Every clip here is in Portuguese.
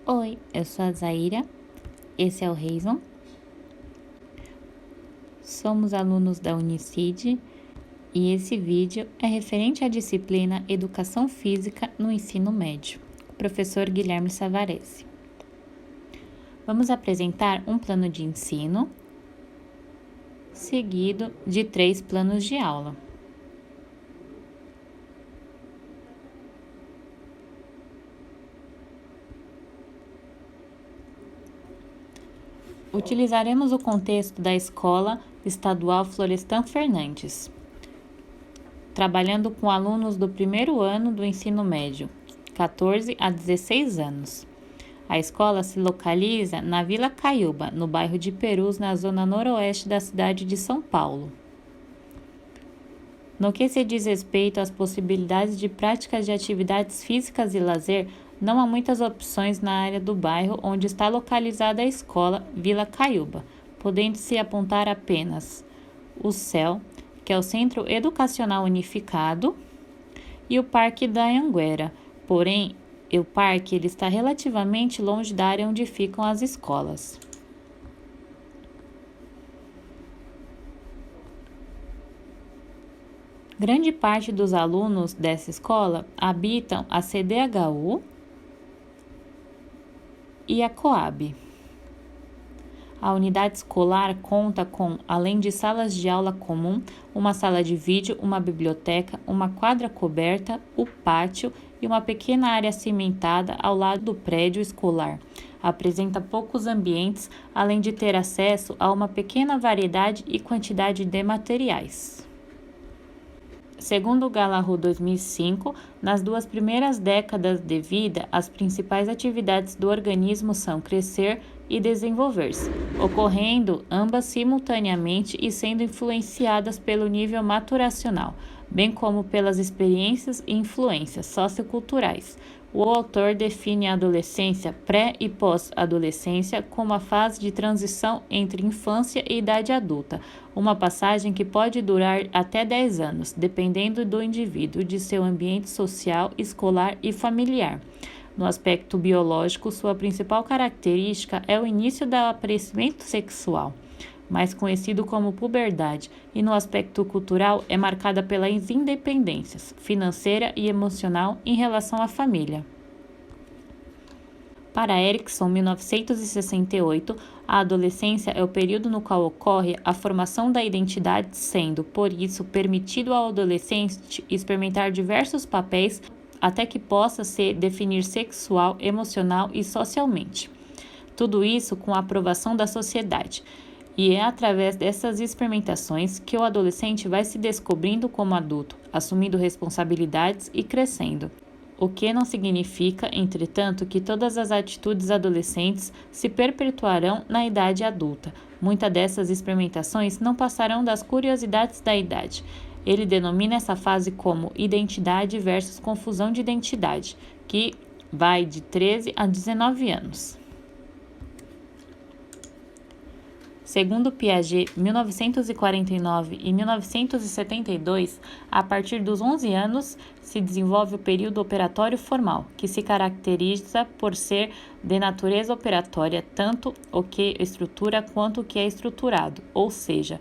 Oi, eu sou a Zaira, esse é o Reison. Somos alunos da Unicid e esse vídeo é referente à disciplina Educação Física no Ensino Médio, com o professor Guilherme Savarese. Vamos apresentar um plano de ensino, seguido de 3 planos de aula. Utilizaremos o contexto da Escola Estadual Florestan Fernandes, trabalhando com alunos do primeiro ano do ensino médio, 14 a 16 anos. A escola se localiza na Vila Caiúba, no bairro de Perus, na zona noroeste da cidade de São Paulo. No que se diz respeito às possibilidades de práticas de atividades físicas e lazer, não há muitas opções na área do bairro onde está localizada a escola Vila Caiúba, podendo-se apontar apenas o CEL, que é o Centro Educacional Unificado, e o Parque da Anhanguera. Porém, o parque ele está relativamente longe da área onde ficam as escolas. Grande parte dos alunos dessa escola habitam a CDHU e a Coab. A unidade escolar conta com, além de salas de aula comum, uma sala de vídeo, uma biblioteca, uma quadra coberta, o pátio e uma pequena área cimentada ao lado do prédio escolar. Apresenta poucos ambientes, além de ter acesso a uma pequena variedade e quantidade de materiais. Segundo o Galahu 2005, nas 2 primeiras décadas de vida, as principais atividades do organismo são crescer e desenvolver-se, ocorrendo ambas simultaneamente e sendo influenciadas pelo nível maturacional, bem como pelas experiências e influências socioculturais. O autor define a adolescência, pré e pós-adolescência, como a fase de transição entre infância e idade adulta, uma passagem que pode durar até 10 anos, dependendo do indivíduo, de seu ambiente social, escolar e familiar. No aspecto biológico, sua principal característica é o início do aparecimento sexual, mais conhecido como puberdade, e no aspecto cultural é marcada pelas independências financeira e emocional em relação à família. Para Erikson, 1968, a adolescência é o período no qual ocorre a formação da identidade, sendo, por isso, permitido ao adolescente experimentar diversos papéis até que possa se definir sexual, emocional e socialmente. Tudo isso com a aprovação da sociedade. E é através dessas experimentações que o adolescente vai se descobrindo como adulto, assumindo responsabilidades e crescendo. O que não significa, entretanto, que todas as atitudes adolescentes se perpetuarão na idade adulta. Muitas dessas experimentações não passarão das curiosidades da idade. Ele denomina essa fase como identidade versus confusão de identidade, que vai de 13 a 19 anos. Segundo Piaget, 1949 e 1972, a partir dos 11 anos se desenvolve o período operatório formal, que se caracteriza por ser de natureza operatória, tanto o que estrutura quanto o que é estruturado, ou seja,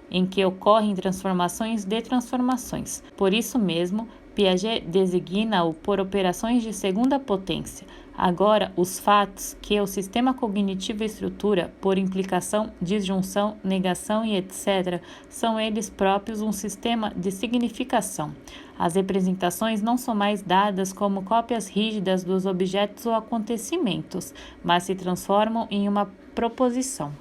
em que ocorrem transformações de transformações. Por isso mesmo, Piaget designa-o por operações de segunda potência. Agora, os fatos que o sistema cognitivo estrutura, por implicação, disjunção, negação e etc., são eles próprios um sistema de significação. As representações não são mais dadas como cópias rígidas dos objetos ou acontecimentos, mas se transformam em uma proposição.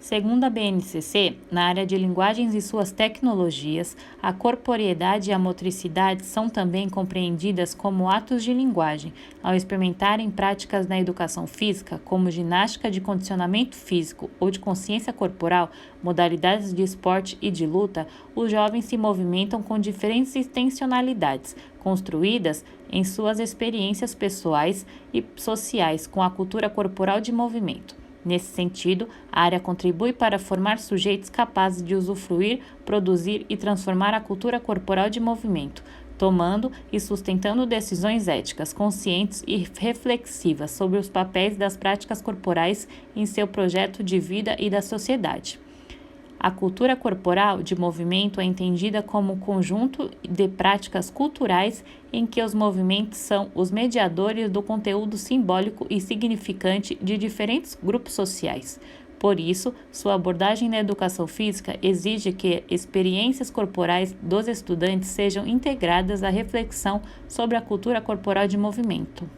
Segundo a BNCC, na área de linguagens e suas tecnologias, a corporeidade e a motricidade são também compreendidas como atos de linguagem. Ao experimentarem práticas na educação física, como ginástica de condicionamento físico ou de consciência corporal, modalidades de esporte e de luta, os jovens se movimentam com diferentes intencionalidades, construídas em suas experiências pessoais e sociais com a cultura corporal de movimento. Nesse sentido, a área contribui para formar sujeitos capazes de usufruir, produzir e transformar a cultura corporal de movimento, tomando e sustentando decisões éticas, conscientes e reflexivas sobre os papéis das práticas corporais em seu projeto de vida e da sociedade. A cultura corporal de movimento é entendida como um conjunto de práticas culturais em que os movimentos são os mediadores do conteúdo simbólico e significante de diferentes grupos sociais. Por isso, sua abordagem na educação física exige que experiências corporais dos estudantes sejam integradas à reflexão sobre a cultura corporal de movimento.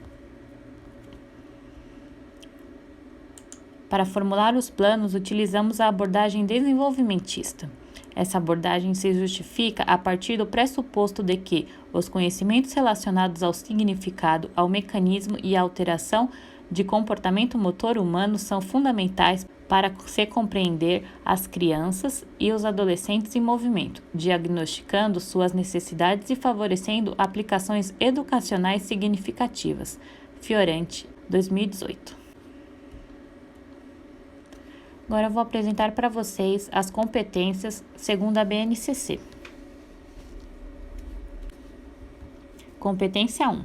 Para formular os planos, utilizamos a abordagem desenvolvimentista. Essa abordagem se justifica a partir do pressuposto de que os conhecimentos relacionados ao significado, ao mecanismo e à alteração de comportamento motor humano são fundamentais para se compreender as crianças e os adolescentes em movimento, diagnosticando suas necessidades e favorecendo aplicações educacionais significativas. Fioranti, 2018. Agora eu vou apresentar para vocês as competências segundo a BNCC. Competência 1.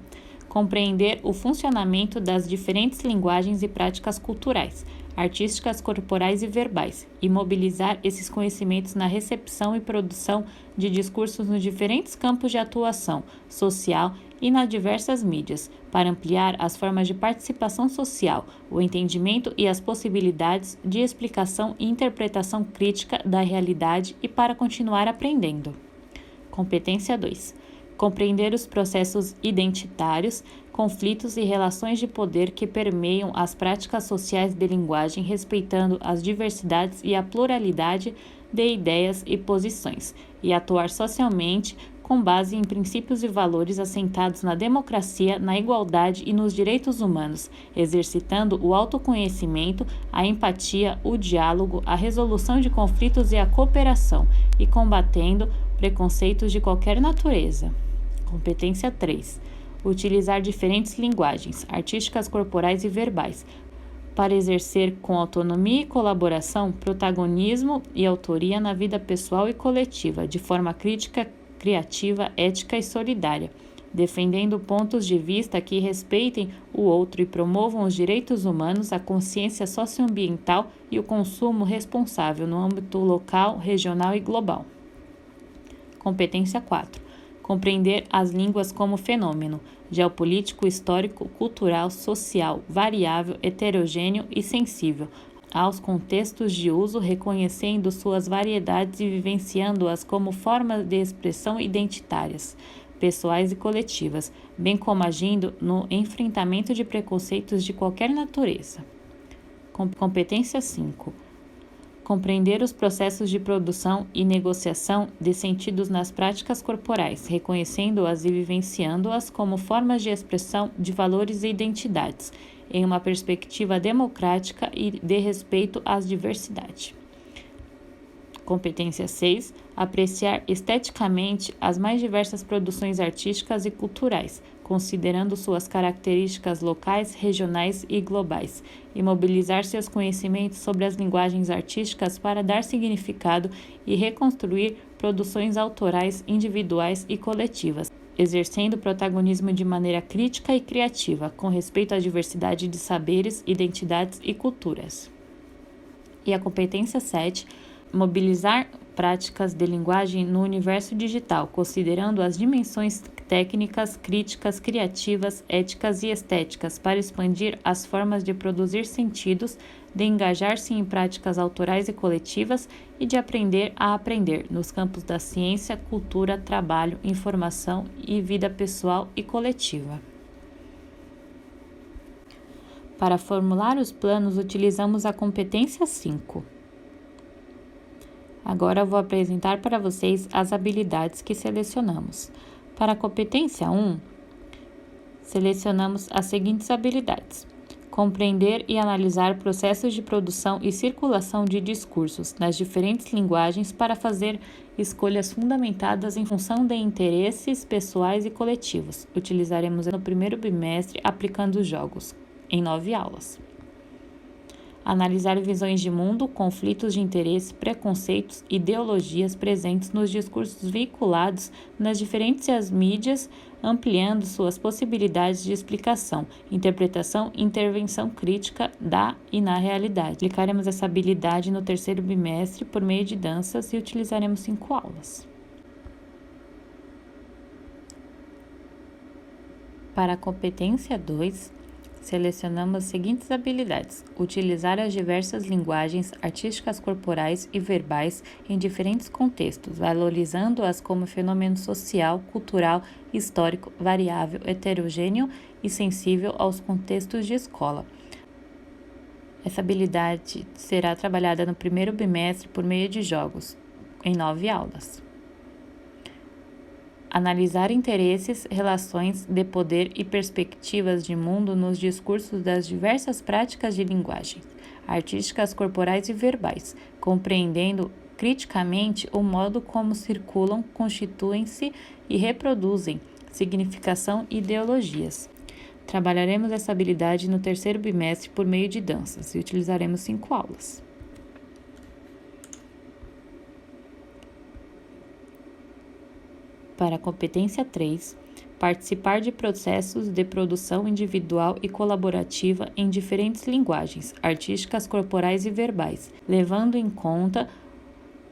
Compreender o funcionamento das diferentes linguagens e práticas culturais, artísticas, corporais e verbais, e mobilizar esses conhecimentos na recepção e produção de discursos nos diferentes campos de atuação social e nas diversas mídias, para ampliar as formas de participação social, o entendimento e as possibilidades de explicação e interpretação crítica da realidade e para continuar aprendendo. Competência 2. Compreender os processos identitários, conflitos e relações de poder que permeiam as práticas sociais de linguagem, respeitando as diversidades e a pluralidade de ideias e posições, e atuar socialmente com base em princípios e valores assentados na democracia, na igualdade e nos direitos humanos, exercitando o autoconhecimento, a empatia, o diálogo, a resolução de conflitos e a cooperação, e combatendo preconceitos de qualquer natureza. Competência 3. Utilizar diferentes linguagens, artísticas, corporais e verbais, para exercer com autonomia e colaboração, protagonismo e autoria na vida pessoal e coletiva, de forma crítica, criativa, ética e solidária, defendendo pontos de vista que respeitem o outro e promovam os direitos humanos, a consciência socioambiental e o consumo responsável no âmbito local, regional e global. Competência 4. Compreender as línguas como fenômeno geopolítico, histórico, cultural, social, variável, heterogêneo e sensível aos contextos de uso, reconhecendo suas variedades e vivenciando-as como formas de expressão identitárias, pessoais e coletivas, bem como agindo no enfrentamento de preconceitos de qualquer natureza. Competência 5. Compreender os processos de produção e negociação de sentidos nas práticas corporais, reconhecendo-as e vivenciando-as como formas de expressão de valores e identidades, em uma perspectiva democrática e de respeito às diversidades. Competência 6. Apreciar esteticamente as mais diversas produções artísticas e culturais, considerando suas características locais, regionais e globais, e mobilizar seus conhecimentos sobre as linguagens artísticas para dar significado e reconstruir produções autorais, individuais e coletivas, exercendo protagonismo de maneira crítica e criativa, com respeito à diversidade de saberes, identidades e culturas. E a competência 7. Mobilizar práticas de linguagem no universo digital, considerando as dimensões técnicas, críticas, criativas, éticas e estéticas para expandir as formas de produzir sentidos, de engajar-se em práticas autorais e coletivas e de aprender a aprender nos campos da ciência, cultura, trabalho, informação e vida pessoal e coletiva. Para formular os planos, utilizamos a competência 5. Agora eu vou apresentar para vocês as habilidades que selecionamos. Para a competência 1, selecionamos as seguintes habilidades: compreender e analisar processos de produção e circulação de discursos nas diferentes linguagens para fazer escolhas fundamentadas em função de interesses pessoais e coletivos. Utilizaremos no primeiro bimestre aplicando jogos, em 9 aulas. Analisar visões de mundo, conflitos de interesse, preconceitos, ideologias presentes nos discursos veiculados nas diferentes mídias, ampliando suas possibilidades de explicação, interpretação e intervenção crítica da e na realidade. Aplicaremos essa habilidade no terceiro bimestre por meio de danças e utilizaremos 5 aulas. Para a competência 2, selecionamos as seguintes habilidades: utilizar as diversas linguagens artísticas corporais e verbais em diferentes contextos, valorizando-as como fenômeno social, cultural, histórico, variável, heterogêneo e sensível aos contextos de escola. Essa habilidade será trabalhada no primeiro bimestre por meio de jogos, em 9 aulas. Analisar interesses, relações de poder e perspectivas de mundo nos discursos das diversas práticas de linguagem, artísticas corporais e verbais, compreendendo criticamente o modo como circulam, constituem-se e reproduzem significação e ideologias. Trabalharemos essa habilidade no terceiro bimestre por meio de danças e utilizaremos 5 aulas. Para a competência 3, participar de processos de produção individual e colaborativa em diferentes linguagens, artísticas, corporais e verbais, levando em conta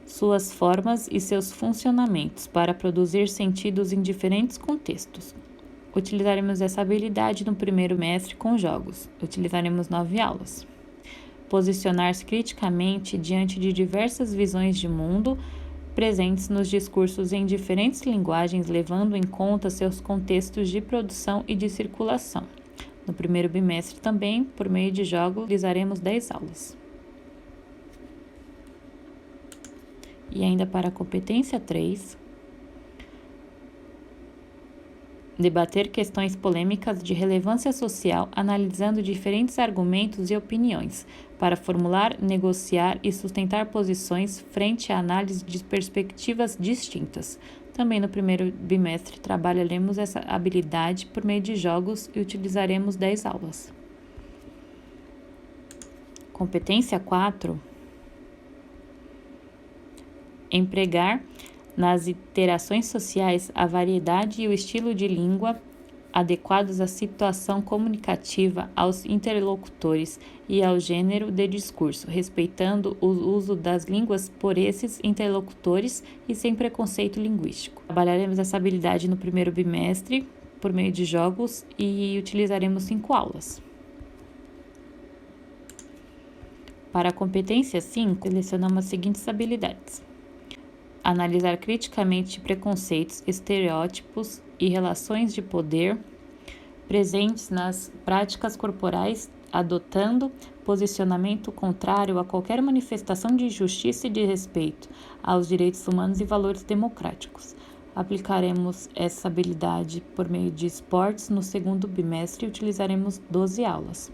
suas formas e seus funcionamentos para produzir sentidos em diferentes contextos. Utilizaremos essa habilidade no primeiro bimestre com jogos. Utilizaremos 9 aulas. Posicionar-se criticamente diante de diversas visões de mundo presentes nos discursos em diferentes linguagens, levando em conta seus contextos de produção e de circulação. No primeiro bimestre também, por meio de jogos, utilizaremos 10 aulas. E ainda para a competência 3, debater questões polêmicas de relevância social, analisando diferentes argumentos e opiniões, para formular, negociar e sustentar posições frente à análise de perspectivas distintas. Também no primeiro bimestre trabalharemos essa habilidade por meio de jogos e utilizaremos 10 aulas. Competência 4. Empregar nas interações sociais a variedade e o estilo de língua adequados à situação comunicativa, aos interlocutores e ao gênero de discurso, respeitando o uso das línguas por esses interlocutores e sem preconceito linguístico. Trabalharemos essa habilidade no primeiro bimestre por meio de jogos e utilizaremos 5 aulas. Para a competência 5, selecionamos as seguintes habilidades: analisar criticamente preconceitos, estereótipos e relações de poder presentes nas práticas corporais, adotando posicionamento contrário a qualquer manifestação de injustiça e de respeito aos direitos humanos e valores democráticos. Aplicaremos essa habilidade por meio de esportes no segundo bimestre e utilizaremos 12 aulas.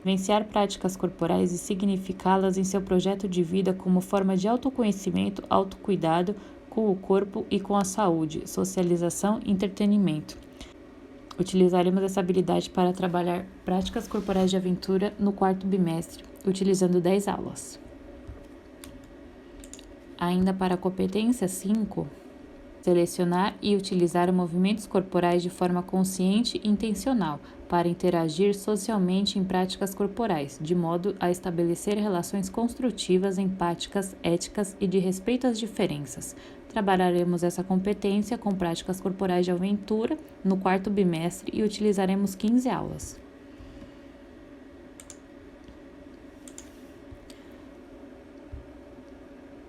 Vivenciar práticas corporais e significá-las em seu projeto de vida como forma de autoconhecimento, autocuidado com o corpo e com a saúde, socialização e entretenimento. Utilizaremos essa habilidade para trabalhar práticas corporais de aventura no quarto bimestre, utilizando 10 aulas. Ainda para a competência 5, selecionar e utilizar movimentos corporais de forma consciente e intencional para interagir socialmente em práticas corporais, de modo a estabelecer relações construtivas, empáticas, éticas e de respeito às diferenças. Trabalharemos essa competência com práticas corporais de aventura no quarto bimestre e utilizaremos 15 aulas.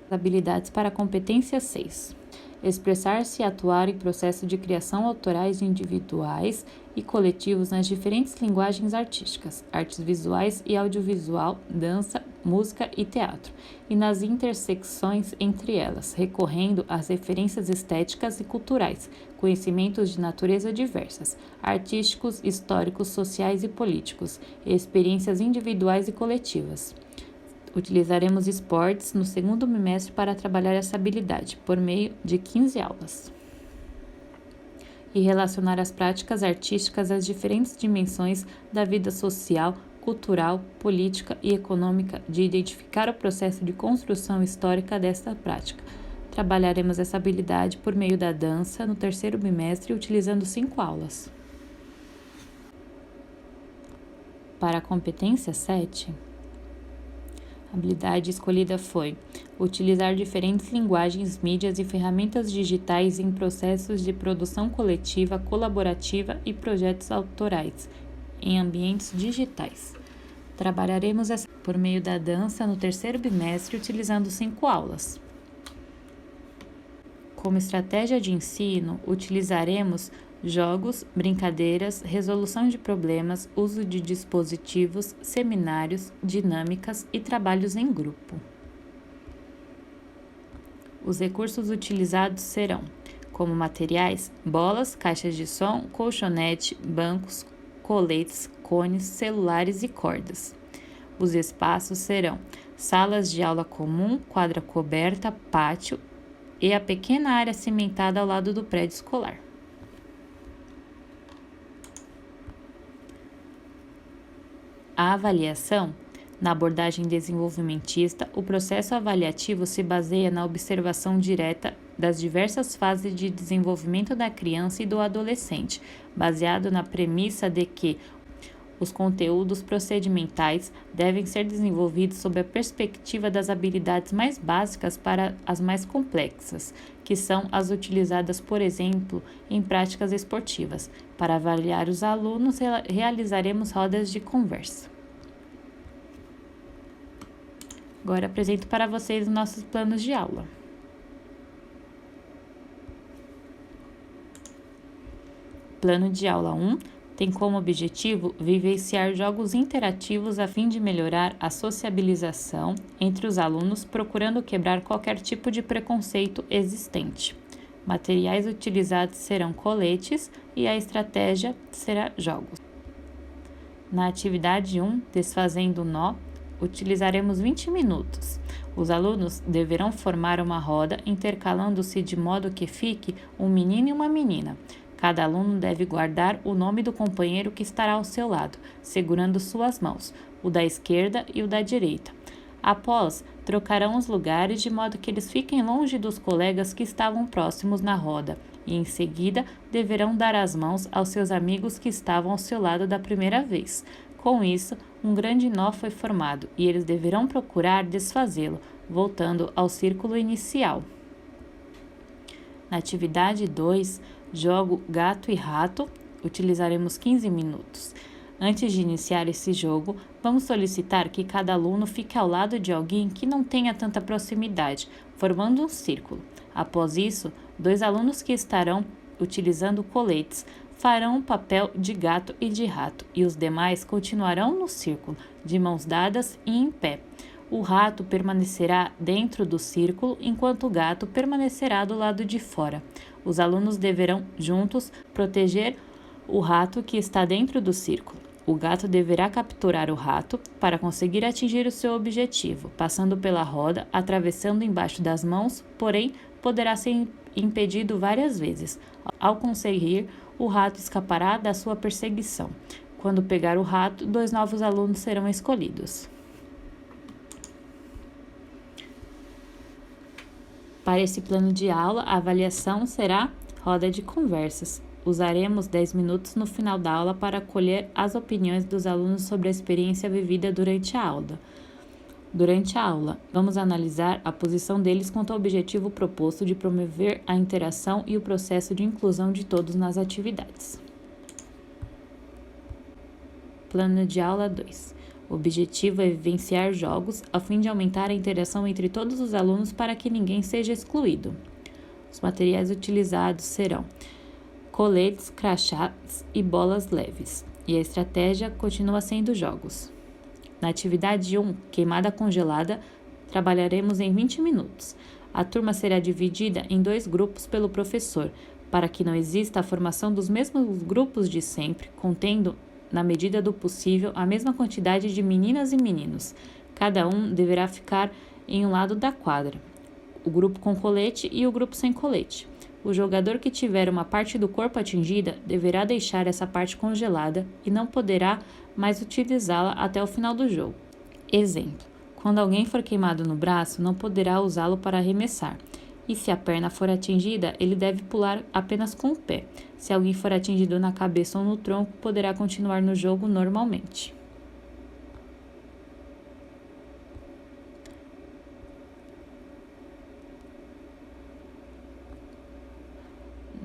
Habilidades para a competência 6. Expressar-se e atuar em processo de criação autorais individuais e coletivos nas diferentes linguagens artísticas, artes visuais e audiovisual, dança, música e teatro, e nas intersecções entre elas, recorrendo às referências estéticas e culturais, conhecimentos de natureza diversas, artísticos, históricos, sociais e políticos, e experiências individuais e coletivas. Utilizaremos esportes no segundo bimestre para trabalhar essa habilidade, por meio de 15 aulas. E relacionar as práticas artísticas às diferentes dimensões da vida social, cultural, política e econômica de identificar o processo de construção histórica desta prática. Trabalharemos essa habilidade por meio da dança no terceiro bimestre, utilizando 5 aulas. Para a competência 7, a habilidade escolhida foi utilizar diferentes linguagens, mídias e ferramentas digitais em processos de produção coletiva, colaborativa e projetos autorais em ambientes digitais. Trabalharemos essa por meio da dança no terceiro bimestre, utilizando 5 aulas. Como estratégia de ensino, utilizaremos jogos, brincadeiras, resolução de problemas, uso de dispositivos, seminários, dinâmicas e trabalhos em grupo. Os recursos utilizados serão, como materiais, bolas, caixas de som, colchonete, bancos, coletes, cones, celulares e cordas. Os espaços serão salas de aula comum, quadra coberta, pátio e a pequena área cimentada ao lado do prédio escolar. A avaliação. Na abordagem desenvolvimentista, o processo avaliativo se baseia na observação direta das diversas fases de desenvolvimento da criança e do adolescente, baseado na premissa de que os conteúdos procedimentais devem ser desenvolvidos sob a perspectiva das habilidades mais básicas para as mais complexas, que são as utilizadas, por exemplo, em práticas esportivas. Para avaliar os alunos, realizaremos rodas de conversa. Agora apresento para vocês os nossos planos de aula. Plano de aula 1 tem como objetivo vivenciar jogos interativos a fim de melhorar a sociabilização entre os alunos, procurando quebrar qualquer tipo de preconceito existente. Materiais utilizados serão coletes e a estratégia será jogos. Na atividade 1, desfazendo o nó, utilizaremos 20 minutos. Os alunos deverão formar uma roda intercalando-se de modo que fique um menino e uma menina. Cada aluno deve guardar o nome do companheiro que estará ao seu lado, segurando suas mãos, o da esquerda e o da direita. Após, trocarão os lugares de modo que eles fiquem longe dos colegas que estavam próximos na roda e, em seguida, deverão dar as mãos aos seus amigos que estavam ao seu lado da primeira vez. Com isso, um grande nó foi formado e eles deverão procurar desfazê-lo, voltando ao círculo inicial. Na atividade 2, jogo gato e rato, utilizaremos 15 minutos. Antes de iniciar esse jogo, vamos solicitar que cada aluno fique ao lado de alguém que não tenha tanta proximidade, formando um círculo. Após isso, 2 alunos que estarão utilizando coletes farão o papel de gato e de rato, e os demais continuarão no círculo, de mãos dadas e em pé. O rato permanecerá dentro do círculo, enquanto o gato permanecerá do lado de fora. Os alunos deverão, juntos, proteger o rato que está dentro do círculo. O gato deverá capturar o rato para conseguir atingir o seu objetivo, passando pela roda, atravessando embaixo das mãos, porém, poderá ser impedido várias vezes. Ao conseguir, o rato escapará da sua perseguição. Quando pegar o rato, 2 novos alunos serão escolhidos. Para esse plano de aula, a avaliação será roda de conversas. Usaremos 10 minutos no final da aula para colher as opiniões dos alunos sobre a experiência vivida durante a aula. Durante a aula, vamos analisar a posição deles quanto ao objetivo proposto de promover a interação e o processo de inclusão de todos nas atividades. Plano de aula 2. O objetivo é vivenciar jogos a fim de aumentar a interação entre todos os alunos para que ninguém seja excluído. Os materiais utilizados serão coletes, crachás e bolas leves, e a estratégia continua sendo jogos. Na atividade 1, queimada congelada, trabalharemos em 20 minutos. A turma será dividida em 2 grupos pelo professor, para que não exista a formação dos mesmos grupos de sempre, contendo, na medida do possível, a mesma quantidade de meninas e meninos. Cada um deverá ficar em um lado da quadra, o grupo com colete e o grupo sem colete. O jogador que tiver uma parte do corpo atingida deverá deixar essa parte congelada e não poderá mais utilizá-la até o final do jogo. Exemplo: quando alguém for queimado no braço, não poderá usá-lo para arremessar. E se a perna for atingida, ele deve pular apenas com o pé. Se alguém for atingido na cabeça ou no tronco, poderá continuar no jogo normalmente.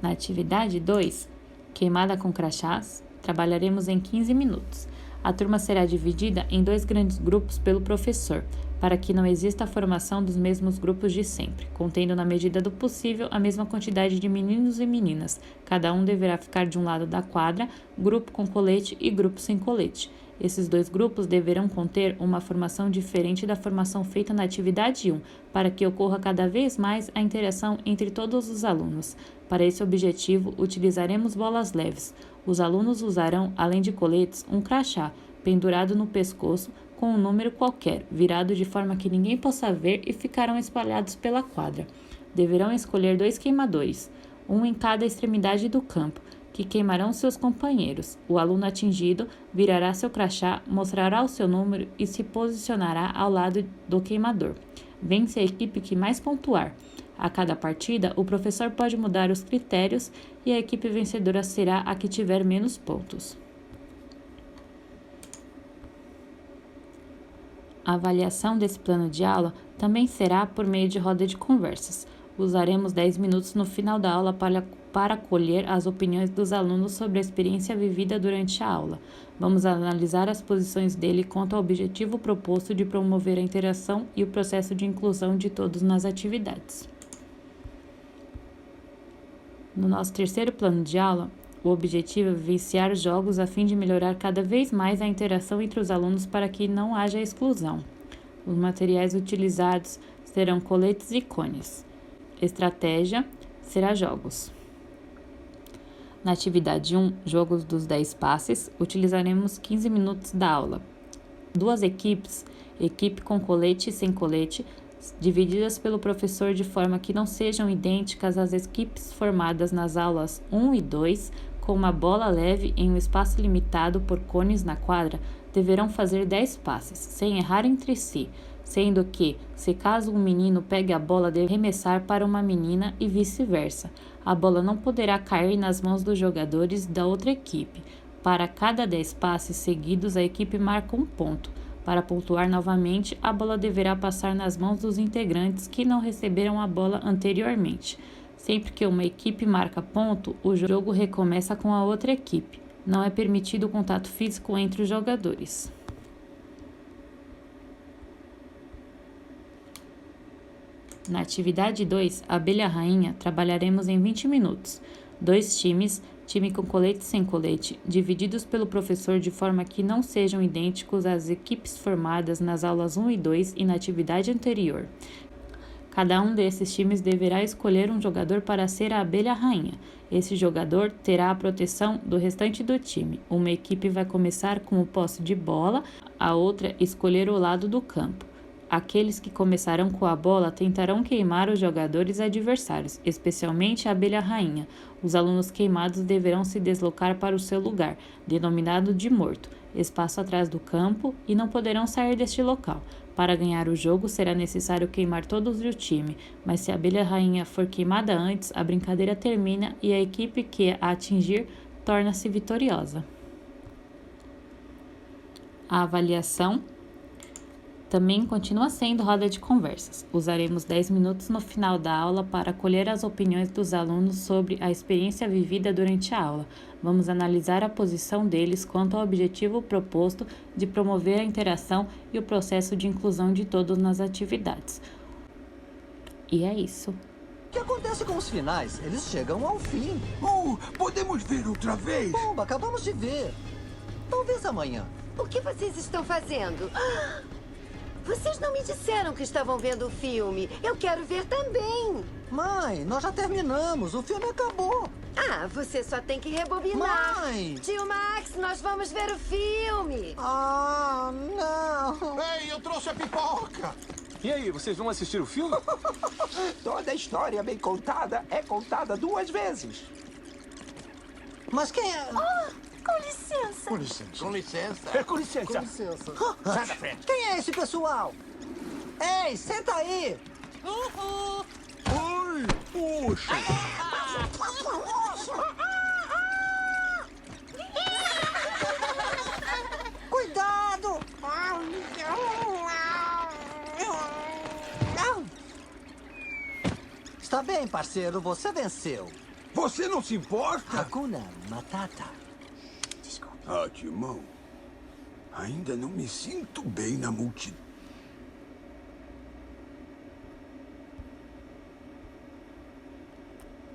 Na atividade 2, queimada com crachás, trabalharemos em 15 minutos. A turma será dividida em 2 grandes grupos pelo professor, para que não exista a formação dos mesmos grupos de sempre, contendo na medida do possível a mesma quantidade de meninos e meninas. Cada um deverá ficar de um lado da quadra, grupo com colete e grupo sem colete. Esses 2 grupos deverão conter uma formação diferente da formação feita na atividade 1, para que ocorra cada vez mais a interação entre todos os alunos. Para esse objetivo, utilizaremos bolas leves. Os alunos usarão, além de coletes, um crachá pendurado no pescoço com um número qualquer, virado de forma que ninguém possa ver, e ficarão espalhados pela quadra. Deverão escolher 2 queimadores, um em cada extremidade do campo, que queimarão seus companheiros. O aluno atingido virará seu crachá, mostrará o seu número e se posicionará ao lado do queimador. Vence a equipe que mais pontuar. A cada partida, o professor pode mudar os critérios e a equipe vencedora será a que tiver menos pontos. A avaliação desse plano de aula também será por meio de roda de conversas. Usaremos 10 minutos no final da aula para colher as opiniões dos alunos sobre a experiência vivida durante a aula. Vamos analisar as posições dele quanto ao objetivo proposto de promover a interação e o processo de inclusão de todos nas atividades. No nosso terceiro plano de aula, o objetivo é vivenciar jogos a fim de melhorar cada vez mais a interação entre os alunos para que não haja exclusão. Os materiais utilizados serão coletes e cones. Estratégia será jogos. Na atividade 1, jogos dos 10 passes, utilizaremos 15 minutos da aula. 2 equipes, equipe com colete e sem colete, divididas pelo professor de forma que não sejam idênticas às equipes formadas nas aulas 1 e 2, com uma bola leve em um espaço limitado por cones na quadra, deverão fazer 10 passes, sem errar entre si, sendo que, se caso um menino pegue a bola, deve arremessar para uma menina e vice-versa. A bola não poderá cair nas mãos dos jogadores da outra equipe. Para cada 10 passes seguidos, a equipe marca um ponto. Para pontuar novamente, a bola deverá passar nas mãos dos integrantes que não receberam a bola anteriormente. Sempre que uma equipe marca ponto, o jogo recomeça com a outra equipe. Não é permitido o contato físico entre os jogadores. Na atividade 2, Abelha Rainha, trabalharemos em 20 minutos. 2 times, time com colete e sem colete, divididos pelo professor de forma que não sejam idênticos às equipes formadas nas aulas 1 e 2 e na atividade anterior. Cada um desses times deverá escolher um jogador para ser a Abelha Rainha. Esse jogador terá a proteção do restante do time. Uma equipe vai começar com o posse de bola, a outra escolher o lado do campo. Aqueles que começarão com a bola tentarão queimar os jogadores adversários, especialmente a Abelha Rainha. Os alunos queimados deverão se deslocar para o seu lugar, denominado de morto, espaço atrás do campo, e não poderão sair deste local. Para ganhar o jogo, será necessário queimar todos do time, mas se a Abelha Rainha for queimada antes, a brincadeira termina e a equipe que a atingir torna-se vitoriosa. A avaliação também continua sendo roda de conversas. Usaremos 10 minutos no final da aula para colher as opiniões dos alunos sobre a experiência vivida durante a aula. Vamos analisar a posição deles quanto ao objetivo proposto de promover a interação e o processo de inclusão de todos nas atividades. E é isso. O que acontece com os finais? Eles chegam ao fim. Podemos ver outra vez? Bom, acabamos de ver. Talvez amanhã. O que vocês estão fazendo? Vocês não me disseram que estavam vendo o filme. Eu quero ver também. Mãe, nós já terminamos. O filme acabou. Você só tem que rebobinar. Mãe! Tio Max, nós vamos ver o filme. Não. Ei, eu trouxe a pipoca! E aí, vocês vão assistir o filme? Toda história bem contada é contada 2 vezes. Mas quem é... Com licença. Com licença. Com licença. Com licença. Sai da frente. Quem é esse pessoal? Ei, senta aí! Oi, puxa. Cuidado! Está bem, parceiro, você venceu. Você não se importa? Hakuna Matata. Ah, Timão. Ainda não me sinto bem na multidão.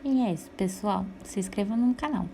E é isso, pessoal. Se inscrevam no canal.